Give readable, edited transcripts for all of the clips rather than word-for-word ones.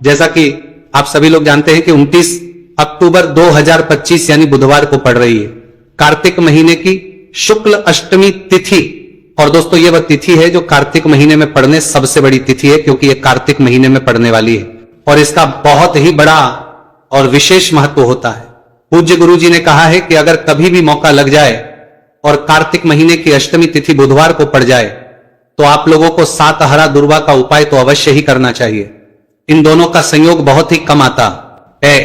जैसा कि आप सभी लोग जानते हैं कि 29 अक्टूबर 2025 यानी बुधवार को पड़ रही है कार्तिक महीने की शुक्ल अष्टमी तिथि। और दोस्तों ये वह तिथि है जो कार्तिक महीने में पड़ने सबसे बड़ी तिथि है, क्योंकि ये कार्तिक महीने में पड़ने वाली है और इसका बहुत ही बड़ा और विशेष महत्व होता है। पूज्य गुरु जी ने कहा है कि अगर कभी भी मौका लग जाए और कार्तिक महीने की अष्टमी तिथि बुधवार को पड़ जाए तो आप लोगों को 7 हरा दुर्वा का उपाय तो अवश्य ही करना चाहिए। इन दोनों का संयोग बहुत ही कम आता है।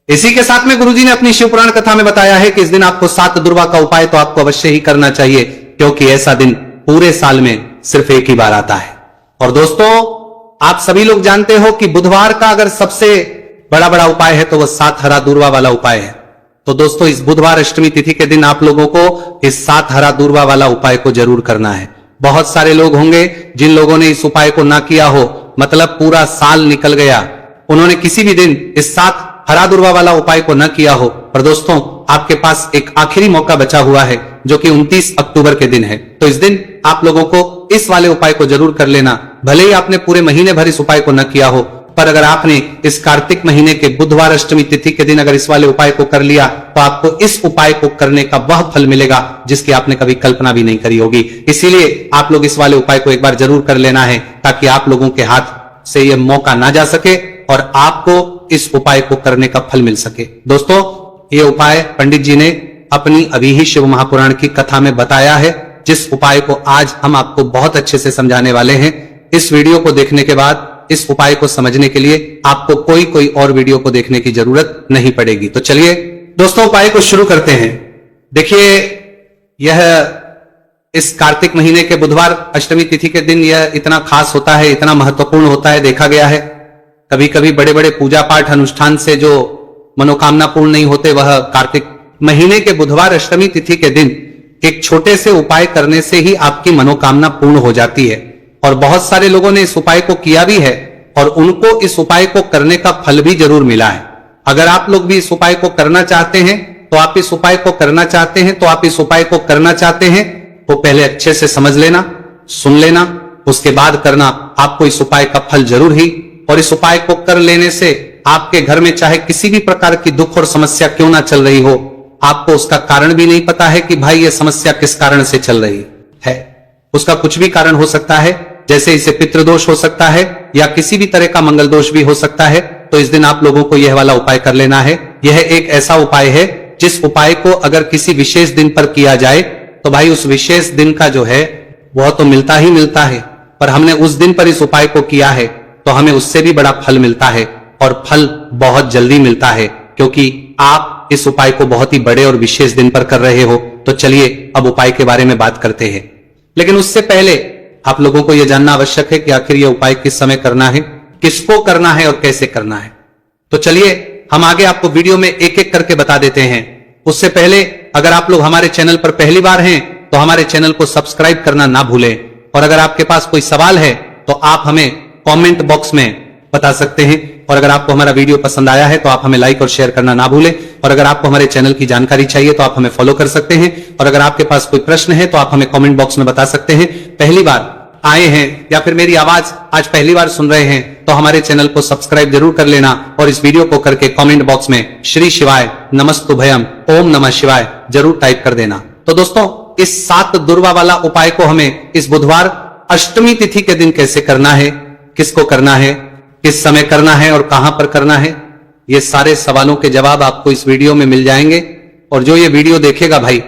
इसी के साथ में गुरुजी ने अपनी शिवपुराण कथा में बताया है कि इस दिन आपको 7 दुर्वा का उपाय तो आपको अवश्य ही करना चाहिए, क्योंकि ऐसा दिन पूरे साल में सिर्फ एक ही बार आता है। और दोस्तों आप सभी लोग जानते हो कि बुधवार का अगर सबसे बड़ा उपाय है तो वह 7 हरा दुर्वा वाला उपाय है। तो दोस्तों इस बुधवार अष्टमी तिथि के दिन आप लोगों को इस 7 हरा दुर्वा वाला उपाय को जरूर करना है। बहुत सारे लोग होंगे जिन लोगों ने इस उपाय को ना किया हो, मतलब पूरा साल निकल गया, उन्होंने किसी भी दिन इस 7 हरा दुर्वा वाला उपाय को न किया हो। पर दोस्तों आपके पास एक आखिरी मौका बचा हुआ है जो कि 29 अक्टूबर के दिन है। तो इस दिन आप लोगों को इस वाले उपाय को जरूर कर लेना। भले ही आपने पूरे महीने भर इस उपाय को न किया हो, पर अगर आपने इस कार्तिक महीने के बुधवार अष्टमी तिथि के दिन अगर इस वाले उपाय को कर लिया तो आपको इस उपाय को करने का वह फल मिलेगा जिसकी आपने कभी कल्पना भी नहीं करी होगी। इसीलिए आप लोग इस वाले उपाय को एक बार जरूर कर लेना है, ताकि आप लोगों के हाथ से यह मौका ना जा सके और आपको इस उपाय को करने का फल मिल सके। दोस्तों यह उपाय पंडित जी ने अपनी अभी ही शिव महापुराण की कथा में बताया है, जिस उपाय को आज हम आपको बहुत अच्छे से समझाने वाले हैं। इस वीडियो को देखने के बाद इस उपाय को समझने के लिए आपको कोई और वीडियो को देखने की जरूरत नहीं पड़ेगी। तो चलिए दोस्तों उपाय को शुरू करते हैं। देखिए यह इस कार्तिक महीने के बुधवार अष्टमी तिथि के दिन यह इतना खास होता है, इतना महत्वपूर्ण होता है। देखा गया है कभी कभी बड़े बड़े पूजा पाठ अनुष्ठान से जो मनोकामना पूर्ण नहीं होते, वह कार्तिक महीने के बुधवार अष्टमी तिथि के दिन एक छोटे से उपाय करने से ही आपकी मनोकामना पूर्ण हो जाती है। और बहुत सारे लोगों ने इस उपाय को किया भी है और उनको इस उपाय को करने का फल भी जरूर मिला है। अगर आप लोग भी इस उपाय को करना चाहते हैं तो आप इस उपाय को करना चाहते हैं तो आप इस उपाय को करना चाहते हैं तो पहले अच्छे से समझ लेना, सुन लेना, उसके बाद करना। आपको इस उपाय का फल जरूर ही, और इस उपाय को कर लेने से आपके घर में चाहे किसी भी प्रकार की दुख और समस्या क्यों ना चल रही हो, आपको उसका कारण भी नहीं पता है कि भाई ये समस्या किस कारण से चल रही है। उसका कुछ भी कारण हो सकता है, जैसे इसे पितृदोष हो सकता है या किसी भी तरह का मंगल दोष भी हो सकता है। तो इस दिन आप लोगों को यह वाला उपाय कर लेना है। यह एक ऐसा उपाय है जिस उपाय को अगर किसी विशेष दिन पर किया जाए तो भाई उस विशेष दिन का जो है वह तो मिलता ही मिलता है, पर हमने उस दिन पर इस उपाय को किया है तो हमें उससे भी बड़ा फल मिलता है, और फल बहुत जल्दी मिलता है, क्योंकि आप इस उपाय को बहुत ही बड़े और विशेष दिन पर कर रहे हो। तो चलिए अब उपाय के बारे में बात करते हैं। लेकिन उससे पहले आप लोगों को यह जानना आवश्यक है कि आखिर यह उपाय किस समय करना है, किसको करना है और कैसे करना है। तो चलिए हम आगे आपको वीडियो में एक एक करके बता देते हैं। उससे पहले अगर आप लोग हमारे चैनल पर पहली बार हैं तो हमारे चैनल को सब्सक्राइब करना ना भूलें, और अगर आपके पास कोई सवाल है तो आप हमें कमेंट बॉक्स में बता सकते हैं। और अगर आपको हमारा वीडियो पसंद आया है तो आप हमें लाइक और शेयर करना ना भूलें। और अगर आपको हमारे चैनल की जानकारी चाहिए तो आप हमें फॉलो कर सकते हैं। और अगर आपके पास कोई प्रश्न है तो आप हमें कमेंट बॉक्स में बता सकते हैं। पहली बार आए हैं या फिर मेरी आवाज आज पहली बार सुन रहे हैं तो हमारे चैनल को सब्सक्राइब जरूर कर लेना, और इस वीडियो को करके कमेंट बॉक्स में श्री शिवाय नमस्तुभयम ओम नमः शिवाय जरूर टाइप कर देना। तो दोस्तों इस 7 दुर्वा वाला उपाय को हमें इस बुधवार अष्टमी तिथि के दिन कैसे करना है, किसको करना है, किस समय करना है और कहां पर करना है, ये सारे सवालों के जवाब आपको इस वीडियो में मिल जाएंगे। और जो ये वीडियो देखेगा भाई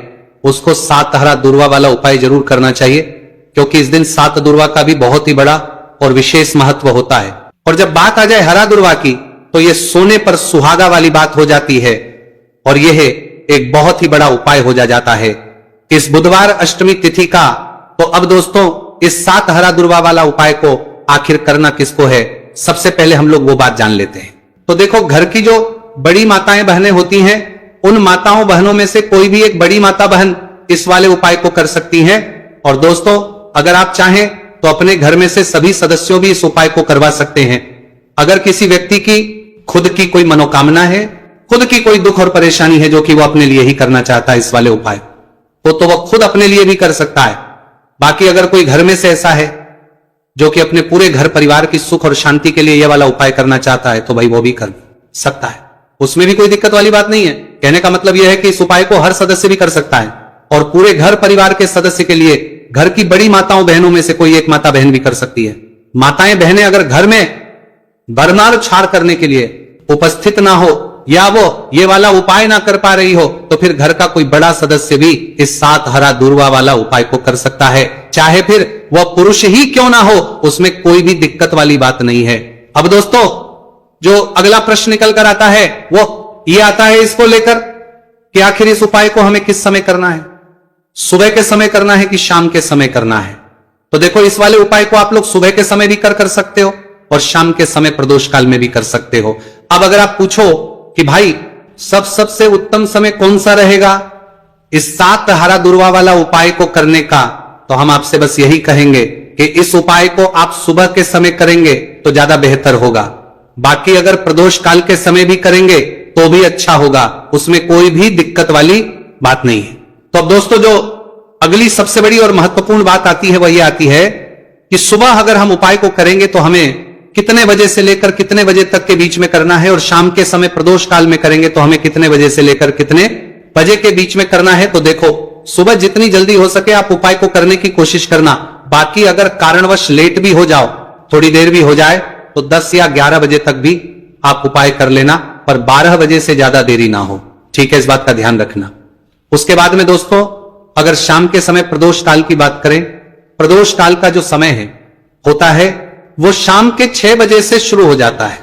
उसको 7 हरा दुर्वा वाला उपाय जरूर करना चाहिए, क्योंकि इस दिन 7 दुर्वा का भी बहुत ही बड़ा और विशेष महत्व होता है। और जब बात आ जाए हरा दुर्वा की तो यह सोने पर सुहागा वाली बात हो जाती है, और यह एक बहुत ही बड़ा उपाय हो जाता है इस बुधवार अष्टमी तिथि का। तो अब दोस्तों इस 7 हरा दुर्वा वाला उपाय को आखिर करना किसको है, सबसे पहले हम लोग वो बात जान लेते हैं। तो देखो घर की जो बड़ी माताएं बहनें होती हैं, उन माताओं बहनों में से कोई भी एक बड़ी माता बहन इस वाले उपाय को कर सकती हैं। और दोस्तों अगर आप चाहें तो अपने घर में से सभी सदस्यों भी इस उपाय को करवा सकते हैं। अगर किसी व्यक्ति की खुद की कोई मनोकामना है, खुद की कोई दुख और परेशानी है जो कि वो अपने लिए ही करना चाहता है इस वाले उपाय को, तो वह खुद अपने लिए भी कर सकता है। बाकी अगर कोई घर में से ऐसा है जो कि अपने पूरे घर परिवार की सुख और शांति के लिए यह वाला उपाय करना चाहता है तो भाई वो भी कर सकता है, उसमें भी कोई दिक्कत वाली बात नहीं है। कहने का मतलब यह है कि इस उपाय को हर सदस्य भी कर सकता है और पूरे घर परिवार के सदस्य के लिए घर की बड़ी माताओं बहनों में से कोई एक माता बहन भी कर सकती है। माताएं बहनें अगर घर में बरनार छाड़ करने के लिए उपस्थित ना हो या वो ये वाला उपाय ना कर पा रही हो तो फिर घर का कोई बड़ा सदस्य भी इस 7 हरा दूर्वा वाला उपाय को कर सकता है, चाहे फिर वह पुरुष ही क्यों ना हो, उसमें कोई भी दिक्कत वाली बात नहीं है। अब दोस्तों जो अगला प्रश्न निकल कर आता है वो ये आता है इसको लेकर कि आखिर इस उपाय को हमें किस समय करना है, सुबह के समय करना है कि शाम के समय करना है। तो देखो इस वाले उपाय को आप लोग सुबह के समय भी कर सकते हो और शाम के समय प्रदोष काल में भी कर सकते हो। अब अगर आप पूछो कि भाई सबसे उत्तम समय कौन सा रहेगा इस 7 हरा दूर्वा वाला उपाय को करने का, तो हम आपसे बस यही कहेंगे कि इस उपाय को आप सुबह के समय करेंगे तो ज्यादा बेहतर होगा। बाकी अगर प्रदोष काल के समय भी करेंगे तो भी अच्छा होगा, उसमें कोई भी दिक्कत वाली बात नहीं है। तो अब दोस्तों जो अगली सबसे बड़ी और महत्वपूर्ण बात आती है वह यह आती है कि सुबह अगर हम उपाय को करेंगे तो हमें कितने बजे से लेकर कितने बजे तक के बीच में करना है और शाम के समय प्रदोष काल में करेंगे तो हमें कितने बजे से लेकर कितने बजे के बीच में करना है। तो देखो सुबह जितनी जल्दी हो सके आप उपाय को करने की कोशिश करना। बाकी अगर कारणवश लेट भी हो जाओ, थोड़ी देर भी हो जाए तो 10 या 11 बजे तक भी आप उपाय कर लेना, पर 12 बजे से ज्यादा देरी ना हो, ठीक है, इस बात का ध्यान रखना। उसके बाद में दोस्तों अगर शाम के समय प्रदोष काल की बात करें, प्रदोष काल का जो समय है होता है वो शाम के 6 बजे से शुरू हो जाता है।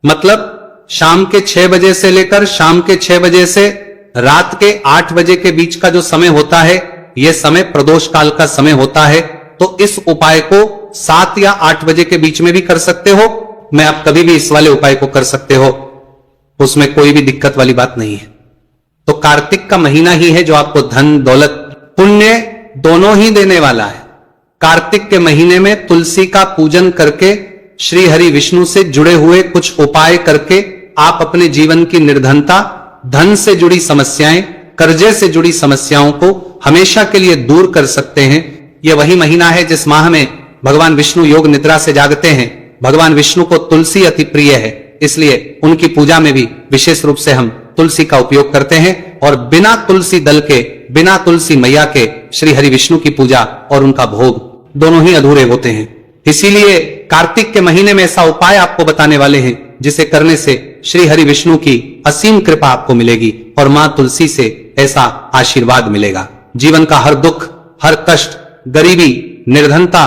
मतलब शाम के 6 बजे से लेकर शाम के 6 बजे से रात के 8 बजे के बीच का जो समय होता है यह समय प्रदोष काल का समय होता है। तो इस उपाय को 7 या 8 बजे के बीच में भी कर सकते हो, मैं आप कभी भी इस वाले उपाय को कर सकते हो, उसमें कोई भी दिक्कत वाली बात नहीं है। तो कार्तिक का महीना ही है जो आपको धन दौलत पुण्य दोनों ही देने वाला है। कार्तिक के महीने में तुलसी का पूजन करके श्री हरि विष्णु से जुड़े हुए कुछ उपाय करके आप अपने जीवन की निर्धनता, धन से जुड़ी समस्याएं, कर्जे से जुड़ी समस्याओं को हमेशा के लिए दूर कर सकते हैं। यह वही महीना है जिस माह में भगवान विष्णु योग निद्रा से जागते हैं। भगवान विष्णु को तुलसी अति प्रिय है, इसलिए उनकी पूजा में भी विशेष रूप से हम तुलसी का उपयोग करते हैं और बिना तुलसी दल के, बिना तुलसी मैया के श्री हरि विष्णु की पूजा और उनका भोग दोनों ही अधूरे होते हैं। इसीलिए कार्तिक के महीने में ऐसा उपाय आपको बताने वाले हैं जिसे करने से श्री हरि विष्णु की असीम कृपा आपको मिलेगी और मां तुलसी से ऐसा आशीर्वाद मिलेगा। जीवन का हर दुख, हर कष्ट, गरीबी, निर्धनता,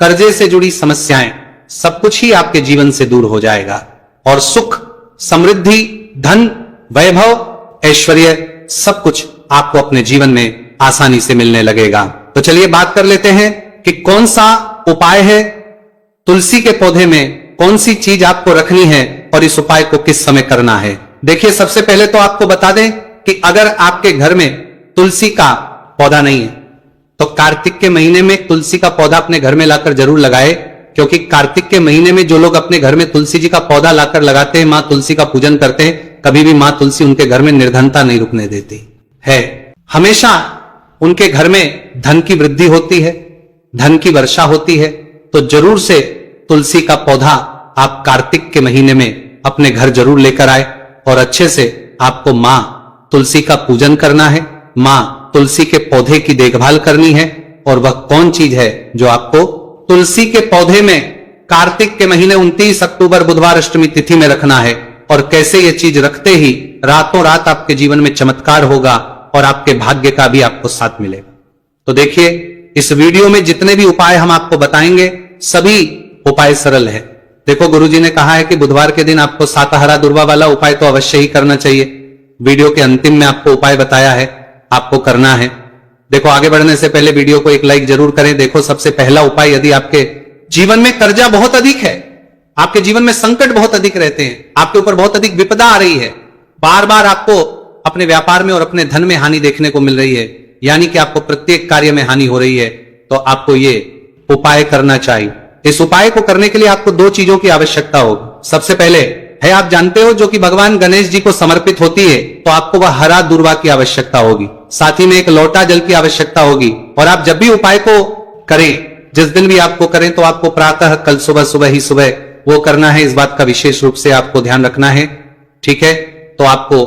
कर्जे से जुड़ी समस्याएं, सब कुछ ही आपके जीवन से दूर हो जाएगा और सुख, समृद्धि, धन, वैभव, ऐश्वर्य सब कुछ आपको अपने जीवन में आसानी से मिलने लगेगा। तो चलिए बात कर लेते हैं कि कौन सा उपाय है, तुलसी के पौधे में कौन सी चीज आपको रखनी है और इस उपाय को किस समय करना है। देखिए सबसे पहले तो आपको बता दें कि अगर आपके घर में तुलसी का पौधा नहीं है तो कार्तिक के महीने में तुलसी का पौधा अपने घर में लाकर जरूर लगाए, क्योंकि कार्तिक के महीने में जो लोग अपने घर में तुलसी जी का पौधा लाकर लगाते हैं, मां तुलसी का पूजन करते हैं, कभी भी मां तुलसी उनके घर में निर्धनता नहीं रुकने देती है। हमेशा उनके घर में धन की वृद्धि होती है, धन की वर्षा होती है। तो जरूर से तुलसी का पौधा आप कार्तिक के महीने में अपने घर जरूर लेकर आए और अच्छे से आपको मां तुलसी का पूजन करना है, मां तुलसी के पौधे की देखभाल करनी है। और वह कौन चीज है जो आपको तुलसी के पौधे में कार्तिक के महीने 29 अक्टूबर बुधवार अष्टमी तिथि में रखना है और कैसे ये चीज रखते ही रातों रात आपके जीवन में चमत्कार होगा और आपके भाग्य का भी आपको साथ मिलेगा। तो देखिए इस वीडियो में जितने भी उपाय हम आपको बताएंगे सभी उपाय सरल है। देखो गुरुजी ने कहा है कि बुधवार के दिन आपको 7 हरा दूर्वा वाला उपाय तो अवश्य ही करना चाहिए। वीडियो के अंतिम में आपको उपाय बताया है, आपको करना है। देखो आगे बढ़ने से पहले वीडियो को एक लाइक जरूर करें। देखो सबसे पहला उपाय, यदि आपके जीवन में कर्जा बहुत अधिक है, आपके जीवन में संकट बहुत अधिक रहते हैं, आपके ऊपर बहुत अधिक विपदा आ रही है, बार बार आपको अपने व्यापार में और अपने धन में हानि देखने को मिल रही है, यानी कि आपको प्रत्येक कार्य में हानि हो रही है, तो आपको ये उपाय करना चाहिए। इस उपाय को करने के लिए आपको 2 चीजों की आवश्यकता होगी। सबसे पहले है, आप जानते हो, जो कि भगवान गणेश जी को समर्पित होती है, तो आपको वह हरा दूर्वा की आवश्यकता होगी। साथ ही में एक लोटा जल की आवश्यकता होगी। और आप जब भी उपाय को करें जिस दिन भी आपको करें तो आपको प्रातः कल सुबह सुबह ही सुबह वो करना है, इस बात का विशेष रूप से आपको ध्यान रखना है। ठीक है, तो आपको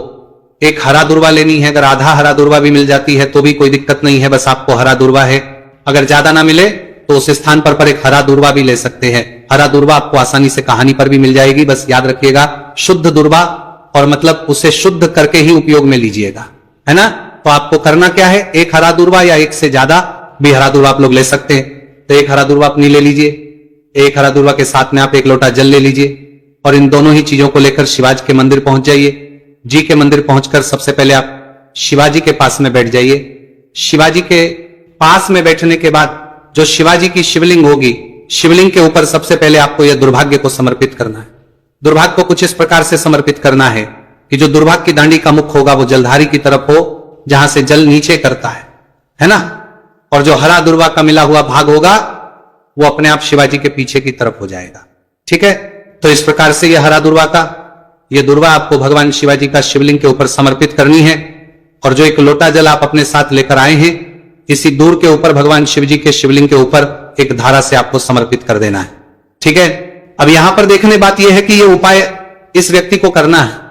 एक हरा दुर्वा लेनी है। अगर आधा हरा दुर्वा भी मिल जाती है तो भी कोई दिक्कत नहीं है, बस आपको हरा दुर्वा है। अगर ज्यादा ना मिले तो उस स्थान पर एक हरा दुर्वा भी ले सकते हैं। हरा दुर्वा आपको आसानी से कहानी पर भी मिल जाएगी, बस याद रखिएगा शुद्ध दुर्वा, और मतलब उसे शुद्ध करके ही उपयोग में लीजिएगा, है ना। तो आपको करना क्या है, एक हरा दुर्वा या एक से ज्यादा भी हरा दुर्वा आप लोग ले सकते हैं। तो एक हरा दुर्वा अपनी ले लीजिए, एक हरा दुर्वा के साथ में आप एक लोटा जल ले लीजिए और इन दोनों ही चीजों को लेकर शिवाजी के मंदिर पहुंच जाइए। जी के मंदिर पहुंचकर सबसे पहले आप शिवाजी के पास में बैठ जाइए। शिवाजी के पास में बैठने के बाद जो शिवाजी की शिवलिंग होगी, शिवलिंग के ऊपर सबसे पहले आपको यह दुर्भाग्य को समर्पित करना है। दुर्भाग्य को कुछ इस प्रकार से समर्पित करना है कि जो दुर्भाग्य की दांडी का मुख होगा वो जलधारी की तरफ हो, जहां से जल नीचे करता है ना। और जो हरा दुर्वा का मिला हुआ भाग होगा वो अपने आप शिवाजी के पीछे की तरफ हो जाएगा। ठीक है, तो इस प्रकार से यह हरा दुर्वा का यह दुर्वा आपको भगवान शिवाजी का शिवलिंग के ऊपर समर्पित करनी है। और जो एक लोटा जल आप अपने साथ लेकर आए हैं, इसी दूर के ऊपर भगवान शिवजी के शिवलिंग के ऊपर एक धारा से आपको समर्पित कर देना है। ठीक है, अब यहां पर देखने बात यह है कि यह उपाय इस व्यक्ति को करना है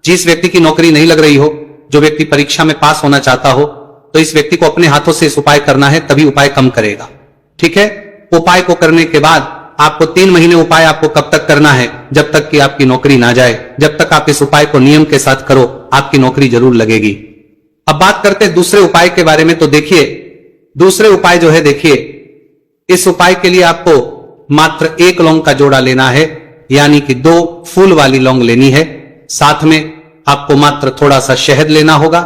जिस व्यक्ति की नौकरी नहीं लग रही हो, जो व्यक्ति परीक्षा में पास होना चाहता हो, तो इस व्यक्ति को अपने हाथों से इस उपाय करना है, तभी उपाय कम करेगा। ठीक है, उपाय को करने के बाद आपको 3 महीने उपाय आपको कब तक करना है, जब तक कि आपकी नौकरी ना जाए। जब तक आप इस उपाय को नियम के साथ करो, आपकी नौकरी जरूर लगेगी। अब बात करते हैं दूसरे उपाय के बारे में। तो देखिए दूसरे उपाय जो है, देखिए इस उपाय के लिए आपको मात्र 1 लौंग का जोड़ा लेना है, यानी कि 2 फूल वाली लौंग लेनी है। साथ में आपको मात्र थोड़ा सा शहद लेना होगा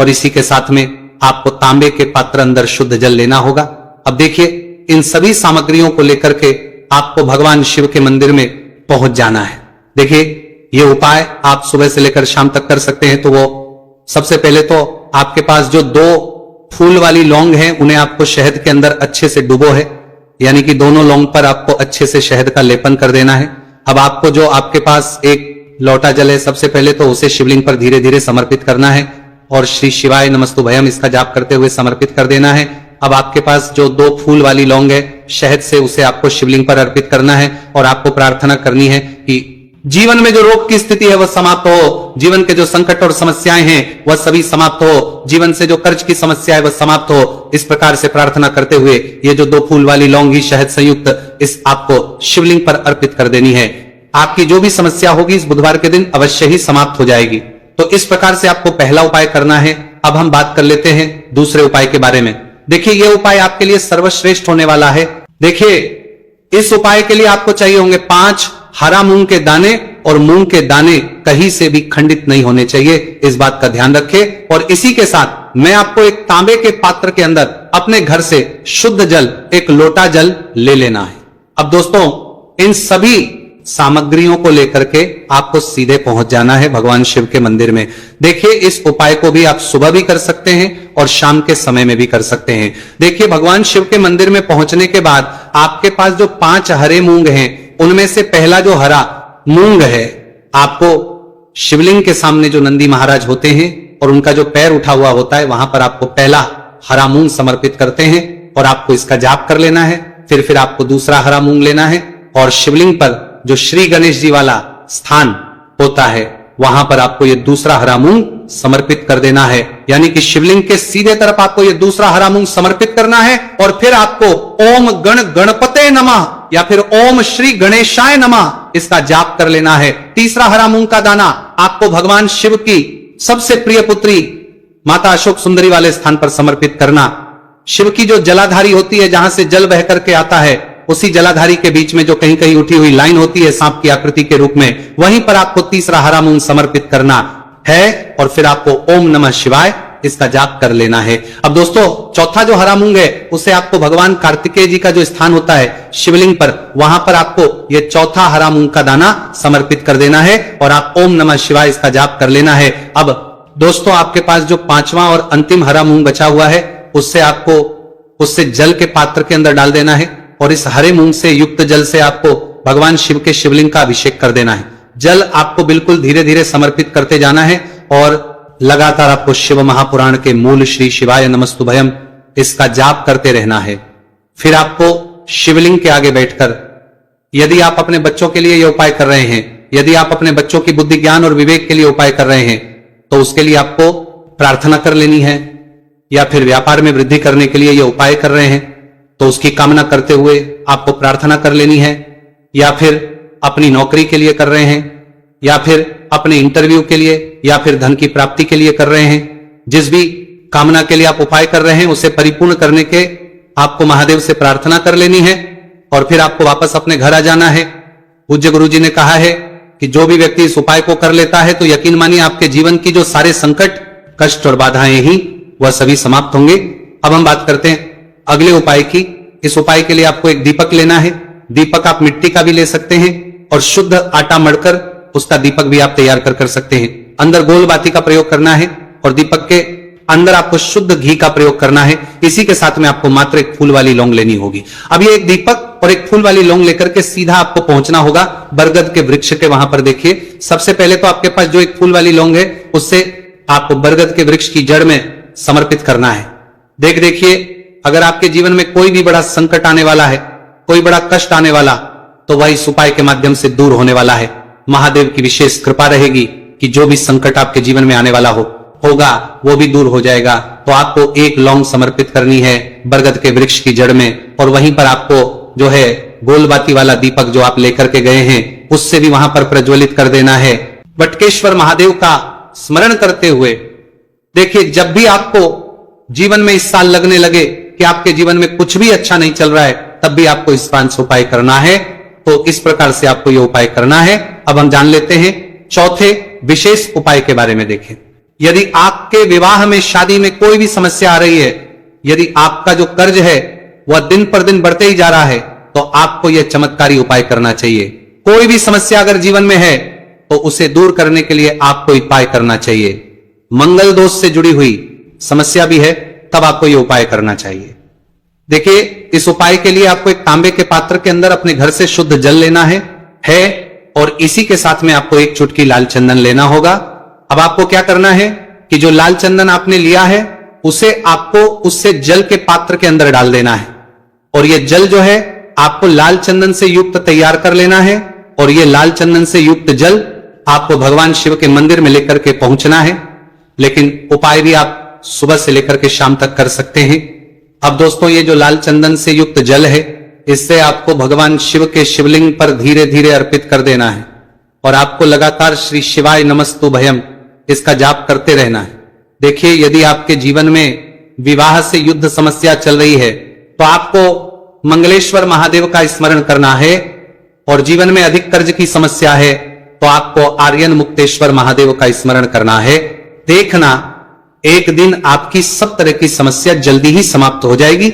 और इसी के साथ में आपको तांबे के पात्र अंदर शुद्ध जल लेना होगा। अब देखिए इन सभी सामग्रियों को लेकर के आपको भगवान शिव के मंदिर में पहुंच जाना है। देखिए ये उपाय आप सुबह से लेकर शाम तक कर सकते हैं। तो वो सबसे पहले तो आपके पास जो 2 फूल वाली लौंग है उन्हें आपको शहद के अंदर अच्छे से डुबो है, यानी कि दोनों लौंग पर आपको अच्छे से शहद का लेपन कर देना है। अब आपको जो आपके पास एक लोटा जल है, सबसे पहले तो उसे शिवलिंग पर धीरे धीरे समर्पित करना है और श्री शिवाय नमस्तुभयम इसका जाप करते हुए समर्पित कर देना है। अब आपके पास जो 2 फूल वाली लौंग है शहद से, उसे आपको शिवलिंग पर अर्पित करना है और आपको प्रार्थना करनी है कि जीवन में जो रोग की स्थिति है वह समाप्त हो, जीवन के जो संकट और समस्याएं हैं वह सभी समाप्त हो, जीवन से जो कर्ज की समस्या है वह समाप्त हो। इस प्रकार से प्रार्थना करते हुए ये जो 2 फूल वाली लौंग ही शहद संयुक्त इस आपको शिवलिंग पर अर्पित कर देनी है। आपकी जो भी समस्या होगी इस बुधवार के दिन अवश्य ही समाप्त हो जाएगी। तो इस प्रकार से आपको पहला उपाय करना है। अब हम बात कर लेते हैं दूसरे उपाय के बारे में। देखिए यह उपाय आपके लिए सर्वश्रेष्ठ होने वाला है। देखिए इस उपाय के लिए आपको चाहिए होंगे 5 हरा मूंग के दाने, और मूंग के दाने कहीं से भी खंडित नहीं होने चाहिए, इस बात का ध्यान रखें। और इसी के साथ मैं आपको एक तांबे के पात्र के अंदर अपने घर से शुद्ध जल, एक लोटा जल ले लेना है। अब दोस्तों इन सभी सामग्रियों को लेकर के आपको सीधे पहुंच जाना है भगवान शिव के मंदिर में। देखिए इस उपाय को भी आप सुबह भी कर सकते हैं और शाम के समय में भी कर सकते हैं। देखिए भगवान शिव के मंदिर में पहुंचने के बाद आपके पास जो 5 हरे मूंग हैं उनमें से पहला जो हरा मूंग है, आपको शिवलिंग के सामने जो नंदी महाराज होते हैं और उनका जो पैर उठा हुआ होता है वहां पर आपको पहला हरा मूंग समर्पित करते हैं और आपको इसका जाप कर लेना है। फिर आपको दूसरा हरा मूंग लेना है और शिवलिंग पर जो श्री गणेश जी वाला स्थान होता है वहां पर आपको ये दूसरा हरा मूंग समर्पित कर देना है, यानी कि शिवलिंग के सीधे तरफ आपको ये दूसरा हरा मूंग समर्पित करना है। और फिर आपको ओम गण गणपते नमः या फिर ओम श्री गणेशाय नमः इसका जाप कर लेना है। तीसरा हरा मूंग का दाना आपको भगवान शिव की सबसे प्रिय पुत्री माता अशोक सुंदरी वाले स्थान पर समर्पित करना। शिव की जो जलाधारी होती है, जहां से जल बह करके आता है, उसी जलाधारी के बीच में जो कहीं कहीं उठी हुई लाइन होती है सांप की आकृति के रूप में, वहीं पर आपको तीसरा हरा मूंग समर्पित करना है और फिर आपको ओम नमः शिवाय इसका जाप कर लेना है। अब दोस्तों चौथा जो हरा मूंग है उसे आपको भगवान कार्तिकेय जी का जो स्थान होता है शिवलिंग पर, वहां पर आपको ये चौथा हरा मूंग का दाना समर्पित कर देना है और आप ओम नमः शिवाय इसका जाप कर लेना है। अब दोस्तों आपके पास जो 5वां और अंतिम हरा मूंग बचा हुआ है उससे जल के पात्र के अंदर डाल देना है और इस हरे मूंग से युक्त जल से आपको भगवान शिव के शिवलिंग का अभिषेक कर देना है। जल आपको बिल्कुल धीरे धीरे समर्पित करते जाना है और लगातार आपको शिव महापुराण के मूल श्री शिवाय नमस्तुभयम इसका जाप करते रहना है। फिर आपको शिवलिंग के आगे बैठकर, यदि आप अपने बच्चों के लिए यह उपाय कर रहे हैं, यदि आप अपने बच्चों की बुद्धि ज्ञान और विवेक के लिए उपाय कर रहे हैं, तो उसके लिए आपको प्रार्थना कर लेनी है। या फिर व्यापार में वृद्धि करने के लिए यह उपाय कर रहे हैं तो उसकी कामना करते हुए आपको प्रार्थना कर लेनी है। या फिर अपनी नौकरी के लिए कर रहे हैं, या फिर अपने इंटरव्यू के लिए, या फिर धन की प्राप्ति के लिए कर रहे हैं, जिस भी कामना के लिए आप उपाय कर रहे हैं उसे परिपूर्ण करने के आपको महादेव से प्रार्थना कर लेनी है और फिर आपको वापस अपने घर आ जाना है। पूज्य गुरु जी ने कहा है कि जो भी व्यक्ति इस उपाय को कर लेता है तो यकीन मानिए आपके जीवन की जो सारे संकट, कष्ट और बाधाएं ही वह सभी समाप्त होंगे। अब हम बात करते हैं अगले उपाय की। इस उपाय के लिए आपको एक दीपक लेना है। दीपक आप मिट्टी का भी ले सकते हैं और शुद्ध आटा मढ़कर उसका दीपक भी आप तैयार कर सकते हैं। अंदर गोल बाती का प्रयोग करना है और दीपक के अंदर आपको शुद्ध घी का प्रयोग करना है। इसी के साथ में आपको मात्र एक फूल वाली लौंग लेनी होगी। अब ये एक दीपक और एक फूल वाली लौंग लेकर के सीधा आपको पहुंचना होगा बरगद के वृक्ष के वहां पर। देखिए, सबसे पहले तो आपके पास जो एक फूल वाली लौंग है उससे आपको बरगद के वृक्ष की जड़ में समर्पित करना है। देखिए, अगर आपके जीवन में कोई भी बड़ा संकट आने वाला है, कोई बड़ा कष्ट आने वाला, तो वह इस उपाय के माध्यम से दूर होने वाला है। महादेव की विशेष कृपा रहेगी कि जो भी संकट आपके जीवन में आने वाला होगा वो भी दूर हो जाएगा। तो आपको एक लौंग समर्पित करनी है बरगद के वृक्ष की जड़ में और वहीं पर आपको जो है गोलबाती वाला दीपक जो आप लेकर के गए हैं उससे भी वहां पर प्रज्वलित कर देना है। वटकेश्वर महादेव का स्मरण करते हुए देखिए, जब भी आपको जीवन में इस साल लगने लगे कि आपके जीवन में कुछ भी अच्छा नहीं चल रहा है, तब भी आपको इस 5 उपाय करना है। तो इस प्रकार से आपको यह उपाय करना है। अब हम जान लेते हैं चौथे विशेष उपाय के बारे में। देखें, यदि आपके विवाह में, शादी में कोई भी समस्या आ रही है, यदि आपका जो कर्ज है वह दिन पर दिन बढ़ते ही जा रहा है, तो आपको यह चमत्कारी उपाय करना चाहिए। कोई भी समस्या अगर जीवन में है तो उसे दूर करने के लिए आपको उपाय करना चाहिए। मंगल दोष से जुड़ी हुई समस्या भी है तब आपको यह उपाय करना चाहिए। देखिए, इस उपाय के लिए आपको एक तांबे के पात्र के अंदर अपने घर से शुद्ध जल लेना है और इसी के साथ में आपको एक चुटकी लाल चंदन लेना होगा। अब आपको क्या करना है कि जो लाल चंदन आपने लिया है उसे आपको उससे जल के पात्र के अंदर डाल देना है और यह जल जो है आपको लाल चंदन से युक्त तैयार कर लेना है और यह लाल चंदन से युक्त जल आपको भगवान शिव के मंदिर में लेकर के पहुंचना है। लेकिन उपाय भी आप सुबह से लेकर के शाम तक कर सकते हैं। अब दोस्तों, ये जो लाल चंदन से युक्त जल है इससे आपको भगवान शिव के शिवलिंग पर धीरे धीरे अर्पित कर देना है और आपको लगातार श्री शिवाय नमस्तु भयम इसका जाप करते रहना है। देखिए, यदि आपके जीवन में विवाह से युद्ध समस्या चल रही है तो आपको मंगलेश्वर महादेव का स्मरण करना है और जीवन में अधिक कर्ज की समस्या है तो आपको आर्यन मुक्तेश्वर महादेव का स्मरण करना है। देखना, एक दिन आपकी सब तरह की समस्या जल्दी ही समाप्त हो जाएगी।